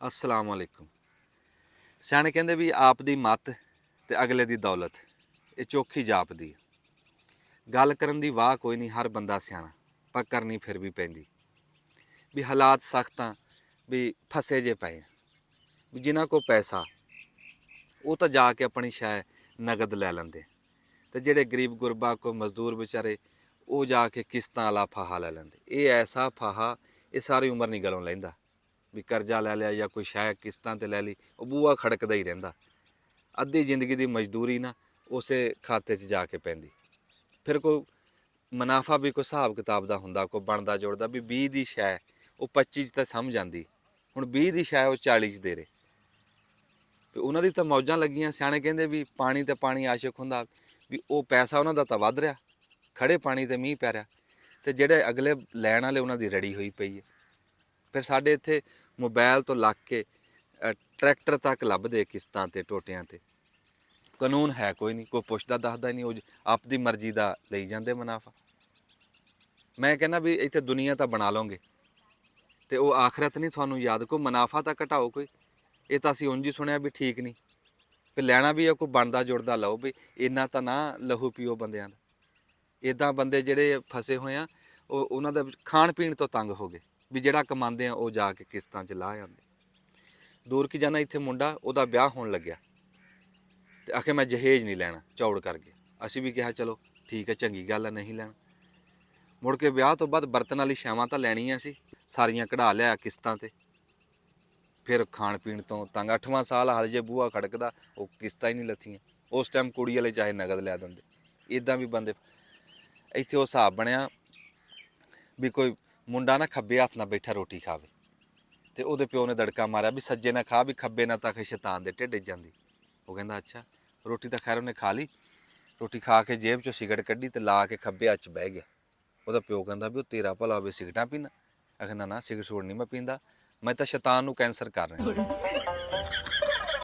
अस्सलाम वालेकुम। सियाणे कहते भी आप दी मत ते अगले दी दौलत ये चौखी जापदी। गल करन दी वाह कोई नहीं, हर बंदा सियाणा, पर करनी फिर भी पैंदी। भी हालात सख्त आ, भी फसे जे पे भी जिन्हां को पैसा वो तो जाके अपनी शै नगद लै लेंदे, ते जेड़े गरीब गुरबा को मजदूर बेचारे वो जाके किस्तां वाला फाहा लै लेंदे। ये ऐसा फाहा ये सारी उम्र नहीं गलों लैंदा। भी करजा लै लिया या कोई शै किस्तां ते लै ली, वो बूआ खड़कदा ही रहिंदा। अद्धी जिंदगी दी मजदूरी ना उस खाते च जाके पैंदी। फिर कोई मुनाफा भी कोई हिसाब किताब दा हुंदा, कोई बनदा जुड़दा भी 20 दी शै वो 25 च तां समझ आंदी, हुण 20 दी शै वो 40 च दे रहे। भी उन्हां दी तां मौजां लगियां। सियाणे कहंदे भी पानी आशिक हुंदा, भी वो पैसा उन्हां दा तां वध रिहा, खड़े पानी ते मींह पै रिहा, ते जेह्ड़े अगले लैण वाले उन्हां दी रड़ी होई पई है। फिर साढ़े इत्थे मोबाइल तो लग के ट्रैक्टर तक लभदे किस्तां ते टोटियां ते। कानून है कोई नहीं, कोई पुछदा दसदा नहीं, वो आपदी मर्जी दा लई जांदे मुनाफा। मैं कहना भी इत्थे दुनिया तां बना लोगे ते वो आखरत नहीं तुहानूं याद, कोई मुनाफा तां घटाओ कोई। ये तां असीं उंज ही सुणिया भी ठीक नहीं, फिर लैना भी है कोई बनदा जुड़दा लओ, भी इन्ना तां ना लहू पीओ बंदियां दा। इदां बंदे जेह्ड़े फसे होए आ उन्हां दा खाण पीण तो तंग हो गए, भी जेह्ड़ा कमांदे आ वो जाके किस्तां च लाह आंदे। दूर की जाना, इत्थे मुंडा ਉਹਦਾ ਵਿਆਹ होण लग्या ते आखे मैं जहेज नहीं लैना, चौड़ कर गया। असीं भी कहा चलो ठीक है, चंगी गल है नहीं लैना। मुड़ के विआह तो बाद बरतन वाली छावां तां लैणियां सी, सारियां कढ़ा लिया किस्तां ते। फिर खाण पीण तो तंग, 8वां साल हाल जे बूहा खड़कदा, वो किस्तां ही नहीं लत्थियां। उस टाइम कुड़ी वाले चाहे नगद लै दिंदे। इदां भी बंदे इत्थे वो हिसाब बनिया भी कोई मुंडा ना खब्बे हत्थ नाल बैठा रोटी खावे, ते ਉਹਦੇ ਪਿਓ ने दड़का मारिया भी सज्जे ना खा, भी खब्बे ना तां शैतान दे ढिੱਡ ਜਾਂਦੀ। ਉਹ ਕਹਿੰਦਾ अच्छा, रोटी तो खैर उन्हें खा ली, रोटी खा के जेब चों सिगरट कड्ढी ते ला के खब्बे हत्थ च बह गया। ਉਹਦਾ ਪਿਓ ਕਹਿੰਦਾ ਵੀ ਉਹ ਤੇਰਾ ਭਲਾ ਹੋਵੇ ਸਿਗਰਟਾਂ ਪੀਣਾ। ਆਖਦਾ ਨਾ ਸਿਗਰਟ ਸੁਗਰਟ ਨਹੀਂ ਮੈਂ ਪੀਂਦਾ, मैं तो शैतान नूं कैंसर कर रहा।